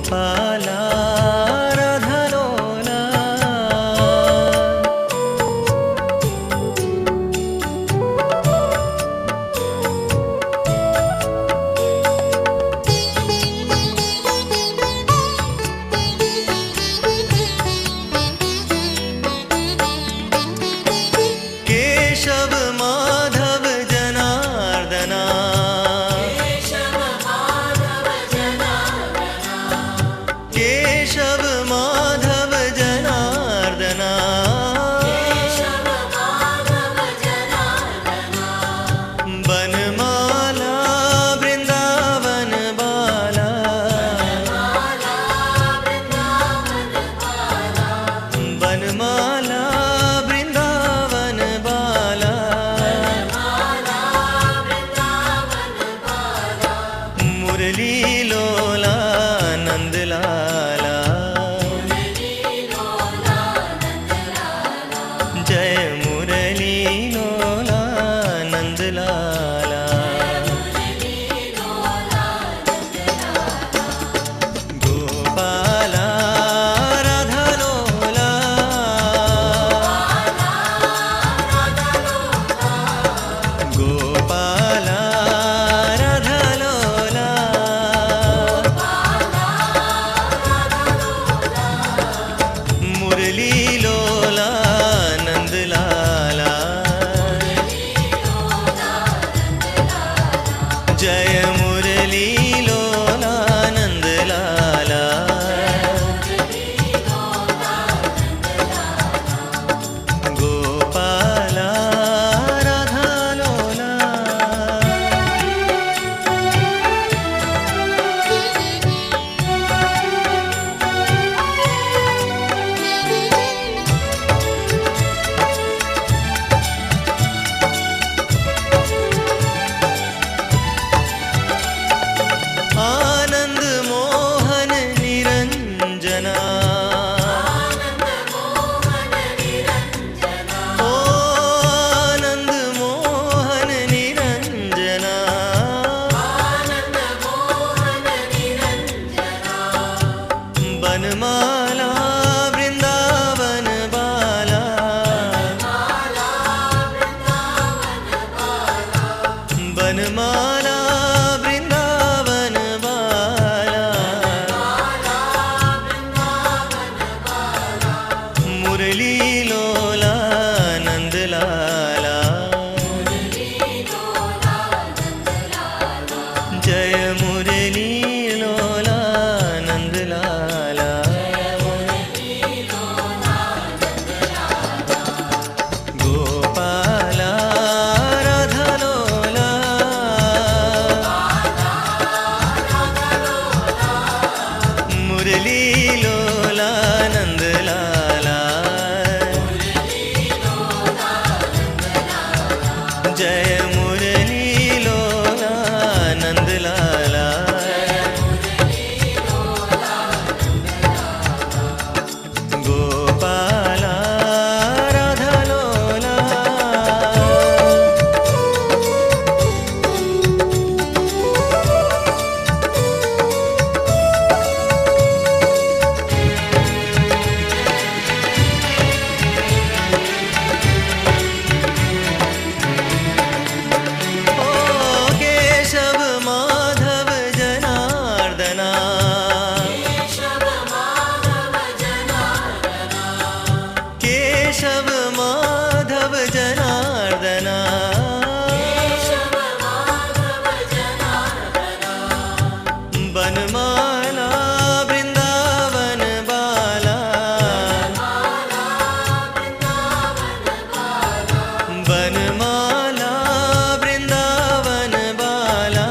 गोपाला राधालोला केशव माधव जनार्दना केशव माधव जनार्दना बनमाला वृंदावन बाला बनमाला वृंदावन बाला मुरली लोला नंदलाला जय मुरली लोला नंदलाला गोपाला राधालोला गोपाला राधालोला मुरली लोला नंदलाला जय मुरली लोला नंदलाला गोपाला राधालोला आनंद मोहन निरंजना ओ आनंद मोहन निरंजना बनमाला वृंदावन बाला बनमाला वृंदावन बाला मुरली लोला नंदलाला जय मुरली लोला नंदलाला गोपाला राधालोला मुरली लोला नंदलाला जय मुरली लोला नंदलाला गोपाला राधालोला ओ केशव माधव जनार्दना केशव माधव जनार्दना बनमाला वृंदावन बाला बनमाला वृंदावन बाला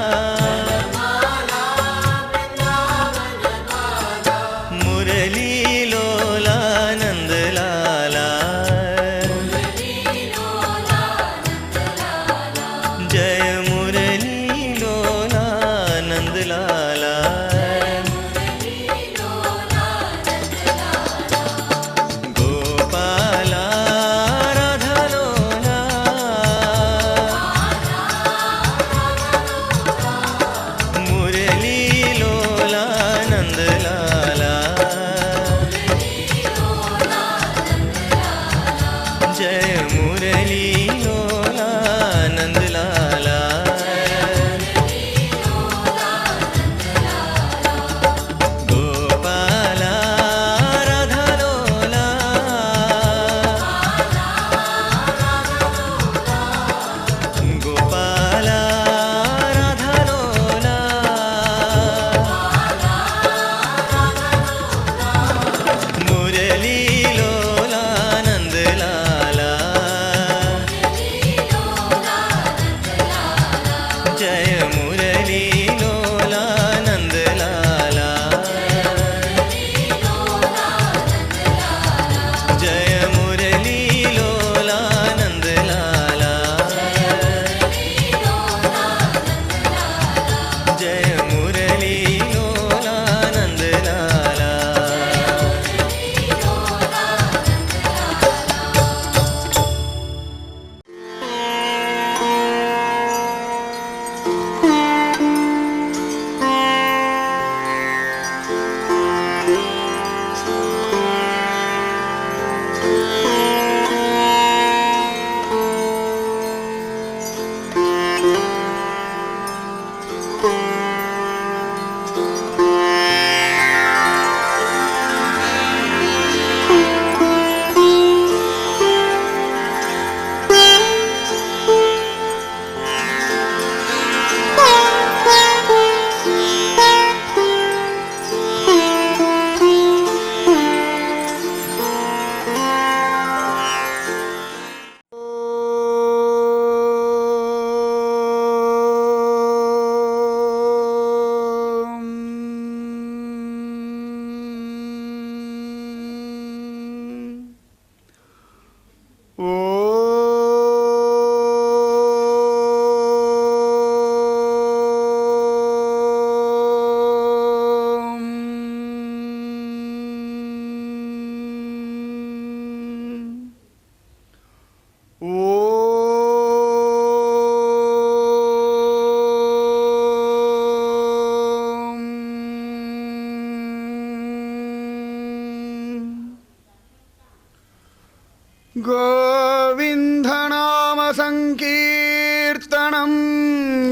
गोविन्दनाम संकीर्तनं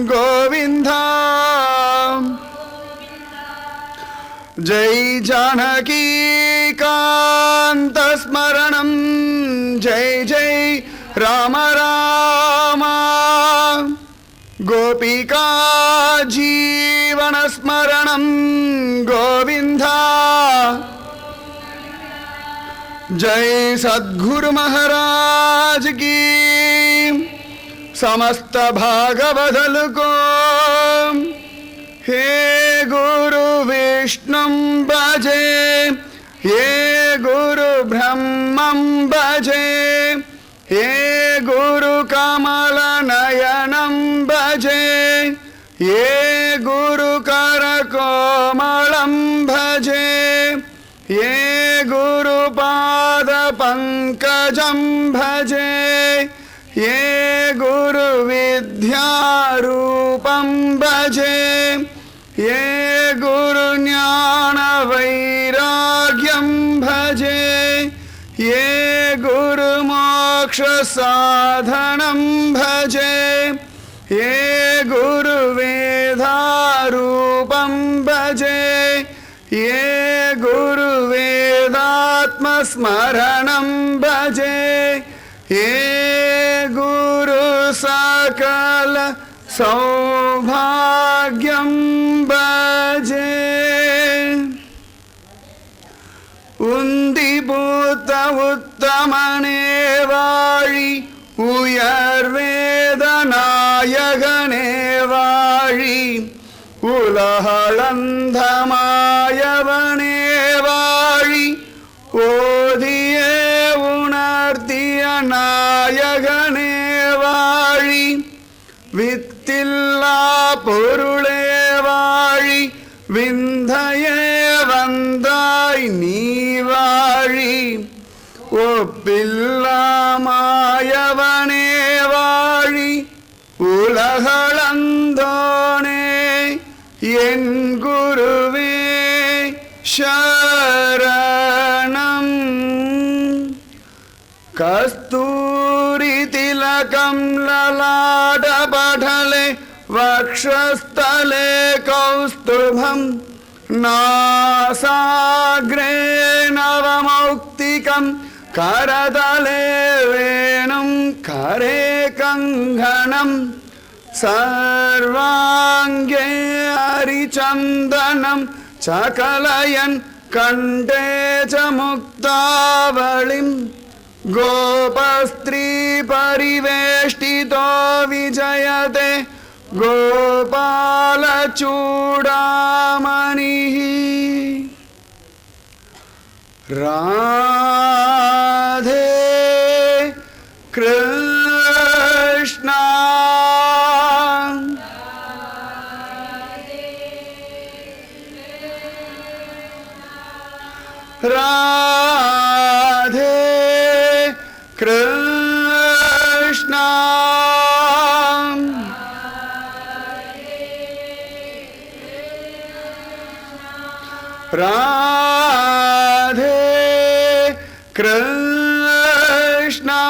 गोविन्द जय जानकी कान्तस्मरणं जय जय राम राम गोपिका जीवनस्मरणं गोविन्द जय सद्गुरु महाराज की समस्त भागवदल को हे गुरु विष्णु भजे हे गुरु ब्रह्मं भजे हे गुरु कमल नयनं भजे हे गुरु कर कोमलं भजे ये गुरुपाद पंकजं भजे ये गुरु विद्यारूपं भजे ये गुरु ज्ञान वैराग्यं भजे ये गुरु मोक्ष साधनं भजे ये गुरु वेदारूपं भजे ये गुरु वेदात्म स्मरणं भजे ये गुरु सकल सौभाग्यं भजे उन्दिपूत उत्तमने वाळि उयर्वेदनायकने वाळि உலகளந்தமாயவனே வாழி ஓதியே உணர்த்திய நாயகனே வாழி வித்தில்லா பொருளே வாழி விந்தையே வந்தாய் நீ வாழி ஒப்பில்லாமாயவனே வாழி உலகளந்தோனே என் குருவே சரணம் கஸ்தூரி திலகம் லலாடபடலே வக்ஷஸ்தலே கௌஸ்துபம் நாசாக்ரே நவமௌக்திகம் करदले वेणुं करे कङ्गणं सर्वाङ्गे हरिचन्दनं चकलयन् कण्ठे च मुक्तावलिं गोपस्त्री परिवेष्टितो विजयते गोपालचूडामणिः राधे कृष्णा राधे कृष्णा राधे कृष्णा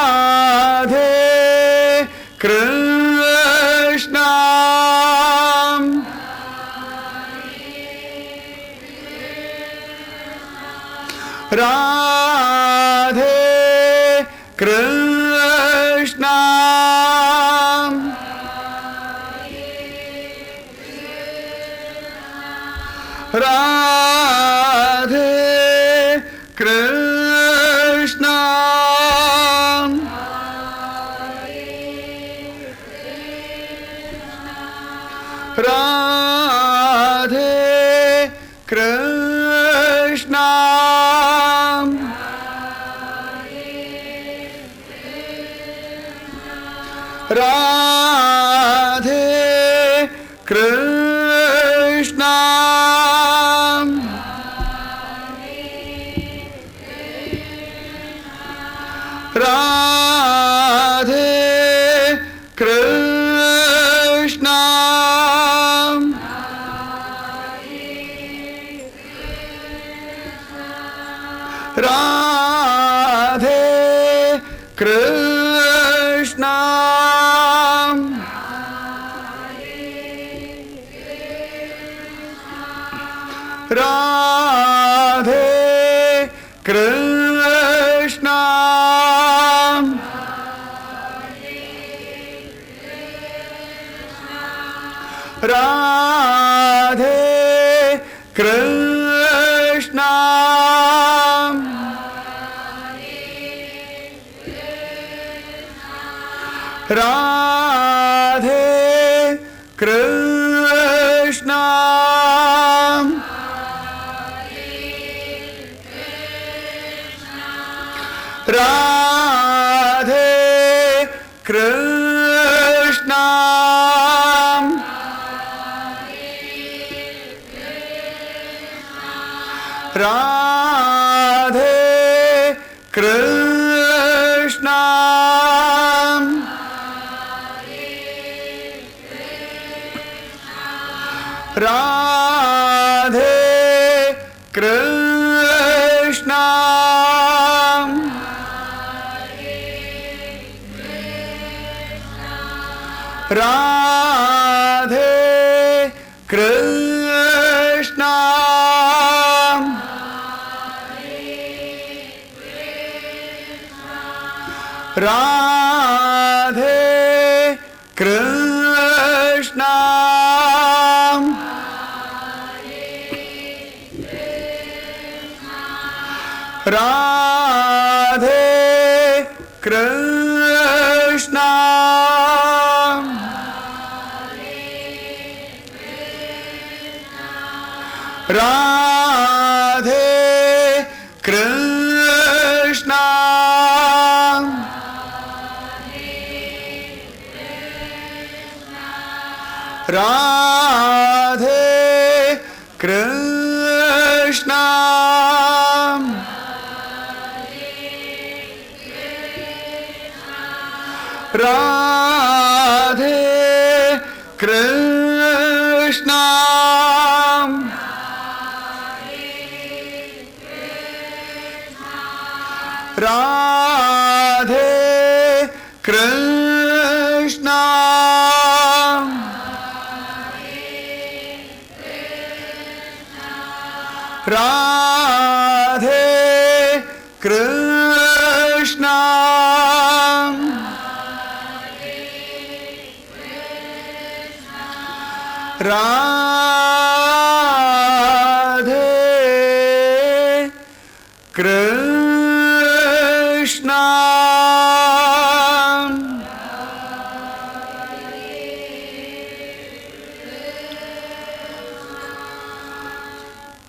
राधे कृष्णा राधे कृष्णा राधे कृष्णा राधे कृष्णा राधे कृष्णा राधे कृष्णा राधे कृष्णा राधे कृष्णा राधे कृष्णा राधे कृष्णा राधे कृष्णा राधे कृष्णा राधे कृष्णा राधे कृष्णा राधे कृष्णा राधे कृष्णा राधे कृष्णा राधे कृष्णा राधे कृष्णा राधे कृष्णा राधे कृष्णा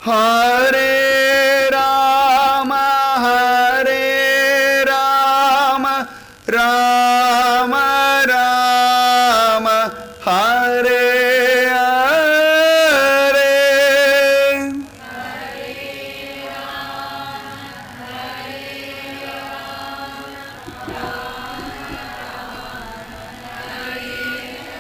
हरे Ram Ram Ram Hare Hare Hare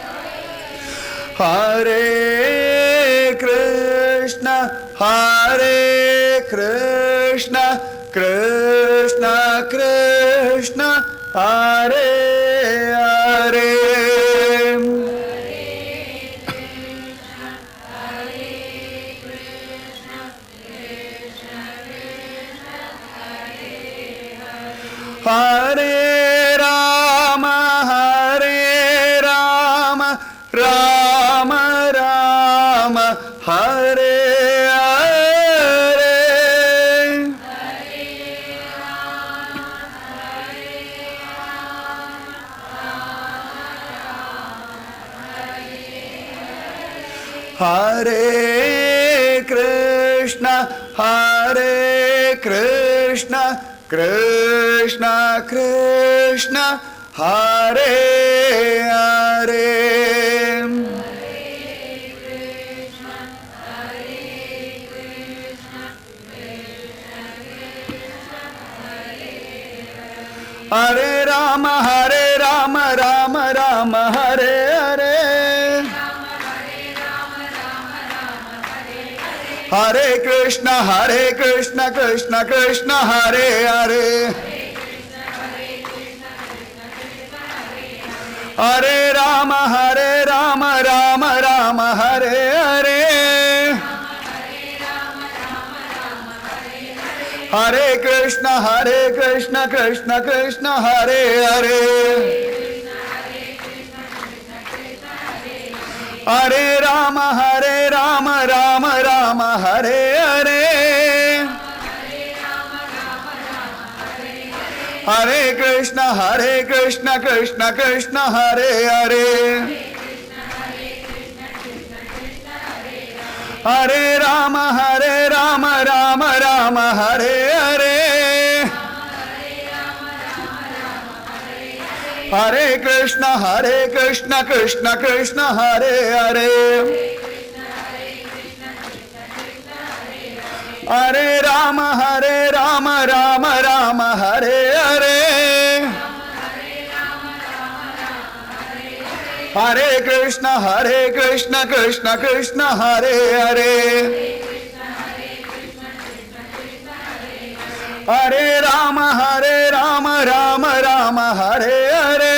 Krishna Krishna Krishna Hare Hare Hare Ram Ram Ram Hare Hare Krishna Krishna Krishna Hare Hare Hare Ram Ram Ram Hare Hare Hare Krishna Krishna Krishna Hare Hare Hare Ram Ram Ram Hare Hare Hare Krishna Krishna Krishna Hare Hare Hare Rama Rama Rama Hare Hare Hare Krishna Krishna Krishna Hare Hare Hare Rama Rama Rama Hare Hare Hare Krishna Krishna Krishna Hare Hare Hare Rama Rama Rama Hare Hare Hare Krishna Krishna Krishna Hare Hare Hare Rama Rama Rama Hare Hare Hare Krishna Krishna Krishna Hare Hare Hare Rama Rama Rama Hare Hare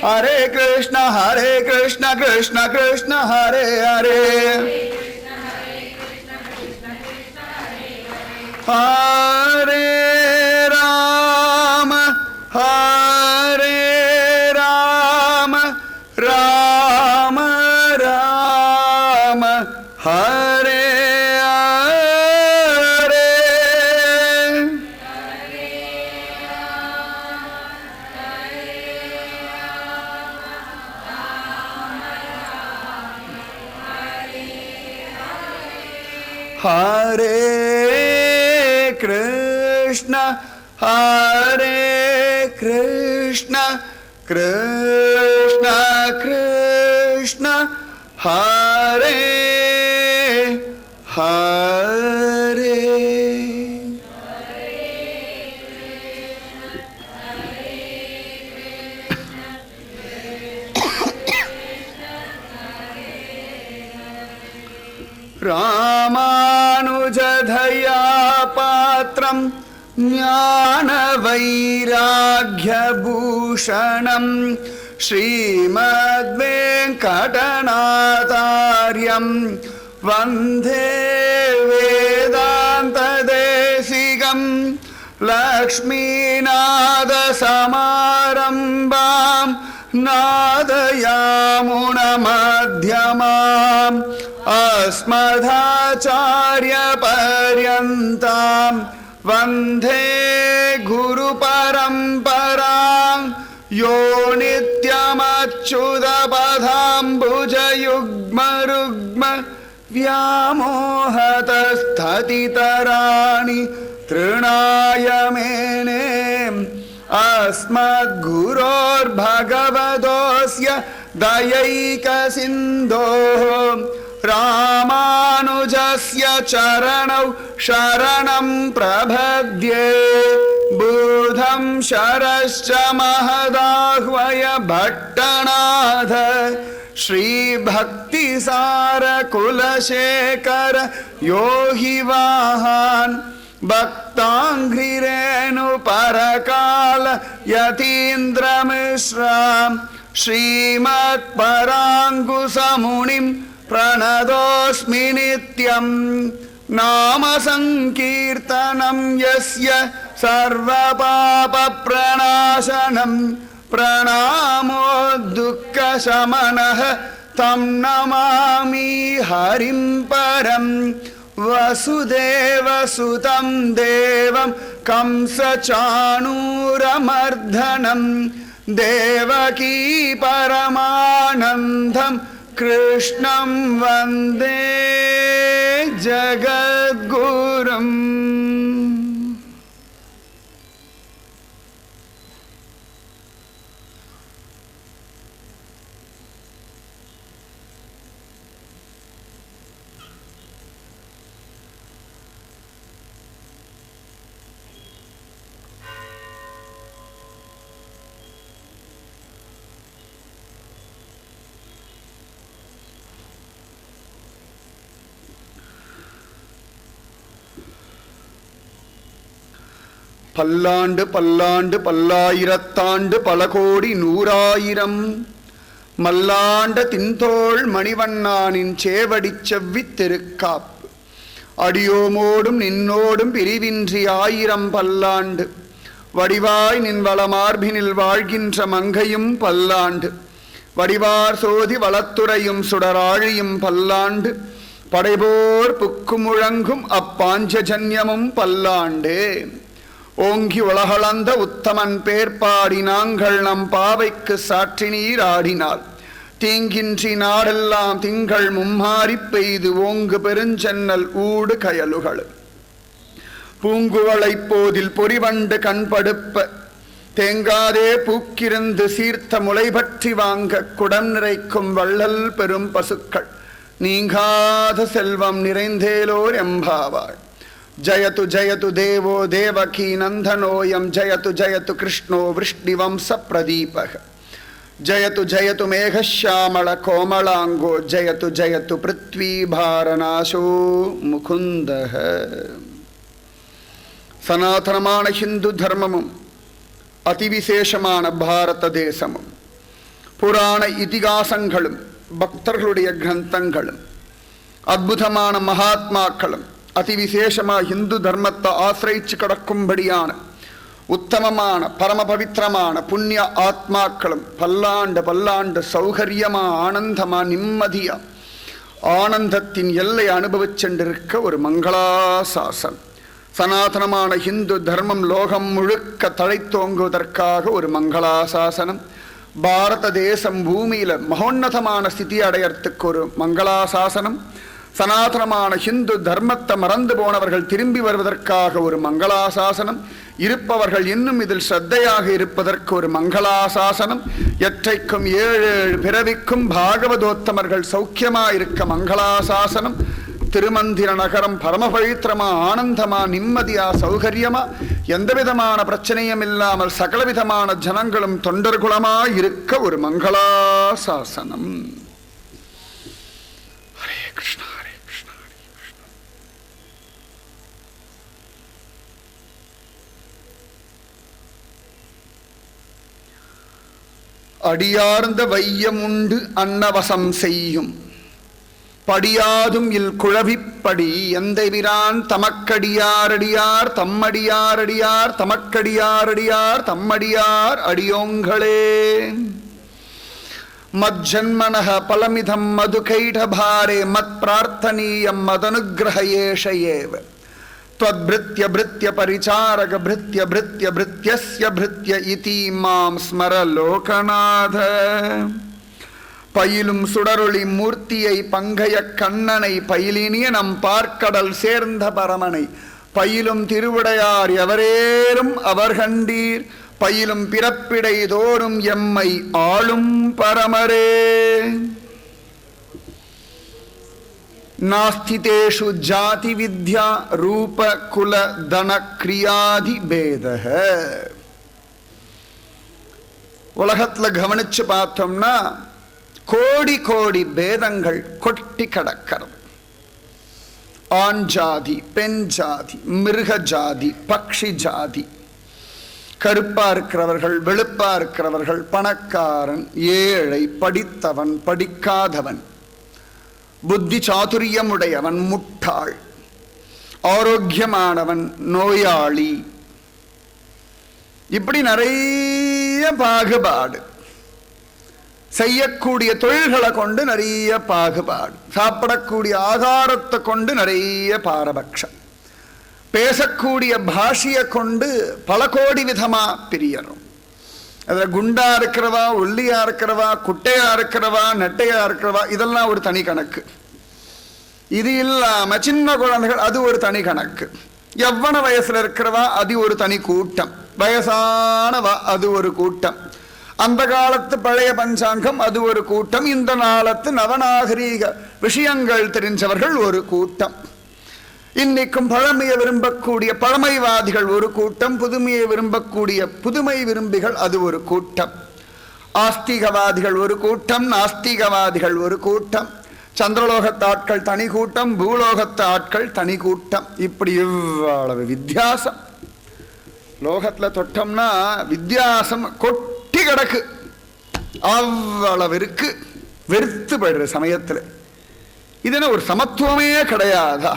Hare Krishna Krishna Krishna Hare Hare Ramanujadhaya Patram Jnana-vairagya-bhushanam Srimad-venkatanathāryam Vandhe Vedanta-desikam Lakshmināda-samarambām Nādayāmuna-madhyamām Asmadhācārya-paryantam Vandhe Guru Paramparam Yo Nityamachyudapadham Bhujayugma Rugma Vyamohatastathitarani Trunayamene Asmad Guror Bhagavadosya Dayaika Sindho Ramanujasya Charanau Sharanam Prabhadye Budham Sharascha Mahadahvaya Bhattanatha Shri Bhakti Sara Kulashekara Yogi Vahan Bhaktangri Renu Parakala Yatindra Mishram Srimad Parangusamunim Pranadosmi nityam Nama sankirtanam yasya Sarva papa pranashanam Pranamo dukkha shamanah Tam namami harim param Vasudeva sutam devam Kamsa chanuramardanam Devaki paramanandam Krishnam Vande Jagadgurum. பல்லாண்டு பல்லாண்டு பல்லாயிரத்தாண்டு பல கோடி நூறாயிரம் மல்லாண்ட தின்தோள் மணிவண்ணானின் சேவடிச் செவ்வி திருக்காப்பு அடியோமோடும் நின்னோடும் பிரிவின்றி 1000 பல்லாண்டு வடிவாய் நின் வளமார்பினில் வாழ்கின்ற மங்கையும் பல்லாண்டு வடிவார் சோதி வளத்துறையும் சுடராழியும் பல்லாண்டு படைபோர் புக்கு முழங்கும் அப்பாஞ்சஜன்யமும் பல்லாண்டே ஓங்கி உலகளந்த உத்தமன் பேர்பாடி நாங்கள் நம் பாவைக்கு சாற்றி நீர் ஆடினாள் தீங்கின்றி நாடெல்லாம் திங்கள் மும்மாறி பெய்து ஓங்கு பெருஞ்சென்னல் ஊடு கயலுகள் பூங்குவளை போதில் பொறிவண்டு கண்படுப்ப தேங்காதே பூக்கிருந்து சீர்த்த முளை பற்றி வாங்க குடம் நிறைக்கும் வள்ளல் பெரும் பசுக்கள் நீங்காத செல்வம் நிறைந்தேலோர் எம்பாவாள் ஜயது ஜயது தேவோ தேவகி நந்தனோயம் ஜயது ஜயது கிருஷ்ணோ விஷ்ணிவம்ச பிரதீபக ஜயது ஜயது மேகஷாமள கோமளாங்கோ ஜயது ஜயது பிருத்வி பாரநாசோ முகுந்தக. சனாதனமான ஹிந்து தர்மமும் அதிவிசேஷமான பாரத தேசமும் புராண இதிகாசங்களும் பக்தர்களுடைய கிரந்தங்களும் அற்புதமான மகாத்மாக்களும் அதிவிசேஷமாக ஹிந்து தர்மத்தை ஆசிரிச்சு கிடக்கும்படியான உத்தமமான பரம பவித்திரமான புண்ணிய ஆத்மாக்களும் பல்லாண்டு பல்லாண்டு சௌகரியமா ஆனந்தமா நிம்மதியா ஆனந்தத்தின் எல்லை அனுபவிச்சென்றிருக்க ஒரு மங்களாசாசனம். சனாதனமான ஹிந்து தர்மம் லோகம் முழுக்க தழைத்தோங்குவதற்காக ஒரு மங்களாசாசனம். பாரத தேசம் பூமியில மகோன்னதமான ஸ்திதி அடையறதுக்கு ஒரு மங்களாசாசனம். சனாதனமான ஹிந்து தர்மத்தை மறந்து போனவர்கள் திரும்பி வருவதற்காக ஒரு மங்களாசாசனம். இருப்பவர்கள் இன்னும் இதில் ஸ்ரத்தையாக இருப்பதற்கு ஒரு மங்களாசாசனம். எற்றைக்கும் 7 பிறவிக்கும் பாகவதோத்தமர்கள் சௌக்கியமாயிருக்க மங்களாசாசனம். திருமந்திர நகரம் பரமபவித்திரமா ஆனந்தமா நிம்மதியா சௌகரியமா எந்த விதமான பிரச்சனையும் இல்லாமல் சகலவிதமான ஜனங்களும் தொண்டர்குலமா இருக்க ஒரு மங்களாசாசனம். ஹரே கிருஷ்ணா ஹரே கிருஷ்ணா ஹரே கிருஷ்ணா. அடியார்ந்த வையமுண்டு அன்னவசம் செய்யும் படியாதும் இல் குழவிப்படி எந்த விரான் தமக்கடியாரடியார் தம்மடியாரடியார் தமக்கடியாரடியார் தம்மடியார் அடியோங்களே. மஜ்ஜன்மனஹ பலமிதம் மதுகைடபாரே மத் பிரார்த்தனீயம் மதனுகிரஹயேஷ ஏவ த்வத்பிருத்ய பிருத்ய பரிசாரக பிருத்ய பிருத்ய பிருத்யஸ்ய பிருத்ய இதி மாம் ஸ்மர லோகநாத. பயிலும் சுடரொளி மூர்த்தியை பங்கைய கண்ணனை பயிலினிய நம் பார்க்கடல் சேர்ந்த பரமனை பயிலும் திருவுடையார் எவரேறும் அவர் கண்டீர் பயிலும் பிறப்பிடை தோறும் எம்மை ஆளும் பரமரே. நாஸ்திதேஷு ஜாதி வித்யா ரூப குல தன கிரியாதி பேதஹ. உலகத்துல கவனிச்சு பார்த்தோம்னா கோடி கோடி பேதங்கள் கொட்டி கிடக்கிறது. ஆண் ஜாதி, பெண் ஜாதி, மிருக ஜாதி, பக்ஷி ஜாதி, கருப்பா இருக்கிறவர்கள், வெளுப்பா இருக்கிறவர்கள், பணக்காரன், ஏழை, படித்தவன், படிக்காதவன், புத்தி சாதுரியமுடையவன், முட்டாள், ஆரோக்கியமானவன், நோயாளி, இப்படி நிறைய பாகுபாடு. செய்யக்கூடிய தொழில்களை கொண்டு நிறைய பாகுபாடு, சாப்பிடக்கூடிய ஆகாரத்தை கொண்டு நிறைய பாரபட்சம், பேசக்கூடிய பாஷையை கொண்டு பல கோடி விதமா பிரியரும். அதில் குண்டா இருக்கிறவா, ஒல்லியா இருக்கிறவா, குட்டையா இருக்கிறவா, நெட்டையா இருக்கிறவா, இதெல்லாம் ஒரு தனி கணக்கு. இது இல்லாம சின்ன குழந்தைகள், அது ஒரு தனி கணக்கு. எவ்வன வயசுல இருக்கிறவா அது ஒரு தனி கூட்டம், வயசானவா அது ஒரு கூட்டம், அந்த காலத்து பழைய பஞ்சாங்கம் அது ஒரு கூட்டம், இந்த காலத்து நவநாகரீக விஷயங்கள் தெரிஞ்சவர்கள் ஒரு கூட்டம், இன்னைக்கும் பழமையை விரும்பக்கூடிய பழமைவாதிகள் ஒரு கூட்டம், புதுமையை விரும்பக்கூடிய புதுமை விரும்பிகள் அது ஒரு கூட்டம், ஆஸ்திகவாதிகள் ஒரு கூட்டம், நாஸ்திகவாதிகள் ஒரு கூட்டம், சந்திரலோகத்து ஆட்கள் தனி கூட்டம், பூலோகத்து ஆட்கள் தனி கூட்டம். இப்படி இவ்வளவு வித்தியாசம் லோகத்துல தொட்டோம்னா வித்தியாசம் கொட்டி கிடக்கு. அவ்வளவிற்கு வெறுத்து போயிடுற சமயத்தில் இது என்ன ஒரு சமத்துவமே கிடையாதா?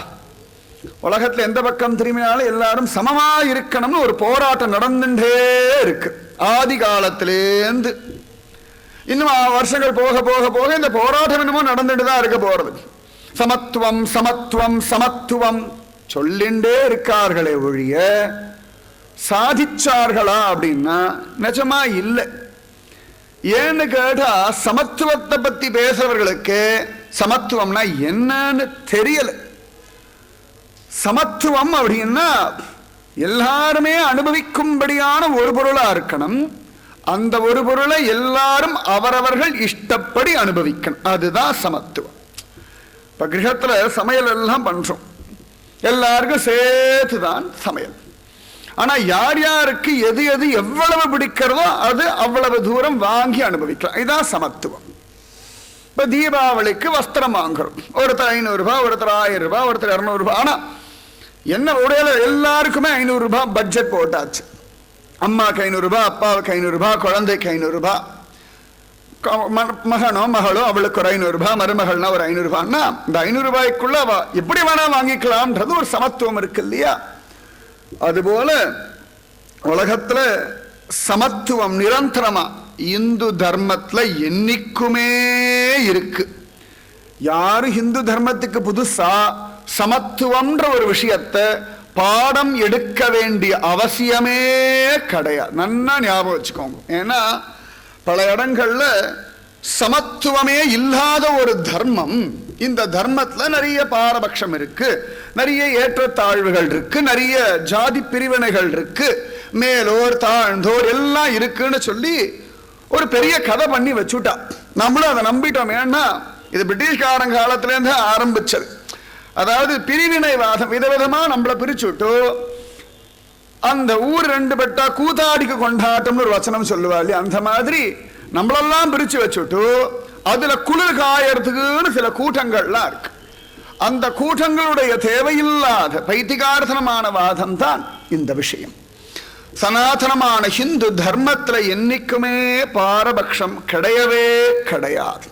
உலகத்துல எந்த பக்கம் திரும்பினாலும் எல்லாரும் சமமா இருக்கணும்னு ஒரு போராட்டம் நடந்துட்டே இருக்கு ஆதி காலத்திலேந்து. இன்னும் வருஷங்கள் போக போக போக இந்த போராட்டம் என்னமோ நடந்துட்டு தான் இருக்க போறது. சமத்துவம் சமத்துவம் சமத்துவம் சொல்லிண்டே இருக்கார்களே ஒழிய சாதிச்சார்களா அப்படின்னா நிஜமா இல்லை. ஏன்னு கேட்டா சமத்துவத்தை பத்தி பேசுறவர்களுக்கு சமத்துவம்னா என்னன்னு தெரியல. சமத்துவம் அப்படின்னா எல்லாருமே அனுபவிக்கும்படியான ஒரு பொருளா இருக்கணும். அந்த ஒரு பொருளை எல்லாரும் அவரவர்கள் இஷ்டப்படி அனுபவிக்கணும். அதுதான் சமத்துவம். இப்ப கிரகத்துல சமையல் எல்லாம் பண்றோம், எல்லாருக்கும் சேர்த்துதான் சமையல். ஆனா யார் யாருக்கு எது எது எவ்வளவு பிடிக்கிறதோ அது அவ்வளவு தூரம் வாங்கி அனுபவிக்கலாம். இதுதான் சமத்துவம். இப்ப தீபாவளிக்கு வஸ்திரம் வாங்குறோம், ஒருத்தர் 500 ரூபாய், ஒருத்தர் 1000 ரூபாய், ஒருத்தர் 200 ரூபாய். ஆனா என்ன உடையில எல்லாருக்குமே 500 ரூபாய் பட்ஜெட் போட்டாச்சு. அம்மாவுக்கு 500 ரூபாய், அப்பாவுக்கு 500 ரூபாய், குழந்தைக்கு 500 ரூபாய், மகனோ மகளோ அவளுக்கு ஒரு 500 ரூபாய், மருமகள்னா ஒரு 500 ரூபாய்னா இந்த 500 ரூபாய்க்குள்ள எப்படி வேணா வாங்கிக்கலாம்ன்றது ஒரு சமத்துவம் இருக்கு இல்லையா? அதுபோல உலகத்துல சமத்துவம் நிரந்தரமா இந்து தர்மத்துல என்னைக்குமே இருக்கு. யாரு இந்து தர்மத்துக்கு புதுசா சமத்துவம்ன்ற ஒரு விஷயத்தை பாடம் எடுக்க வேண்டிய அவசியமே கிடையாது. நல்லா ஞாபகம் வச்சுக்கோங்க. ஏன்னா பல இடங்கள்ல சமத்துவமே இல்லாத ஒரு தர்மம். இந்த தர்மத்துல நிறைய பாரபட்சம் இருக்கு, நிறைய ஏற்றத்தாழ்வுகள் இருக்கு, நிறைய ஜாதி பிரிவினைகள் இருக்கு, மேலோர் தாழ்ந்தோர் எல்லாம் இருக்குன்னு சொல்லி ஒரு பெரிய கதை பண்ணி வச்சுட்டா. நம்மளும் அதை நம்பிட்டோம். ஏன்னா இது பிரிட்டிஷ்காரங்க காலத்திலேருந்து ஆரம்பிச்சது. அதாவது பிரிவினைவாதம் விதவிதமா நம்மளை பிரிச்சுட்டு அந்த ஊர் 2 பட்டா கூத்தாடிக்கு கொண்டாட்டம்னு ஒரு வசனம் சொல்லுவாள். அந்த மாதிரி நம்மளெல்லாம் பிரிச்சு வச்சுட்டு அதுல குளிர் காயறதுக்குன்னு சில கூட்டங்கள்லாம் இருக்கு. அந்த கூட்டங்களுடைய தேவையில்லாத பைத்திகார்த்தனமான வாதம் தான் இந்த விஷயம். சனாதனமான ஹிந்து தர்மத்துல என்னைக்குமே பாரபட்சம் கிடையவே கிடையாது.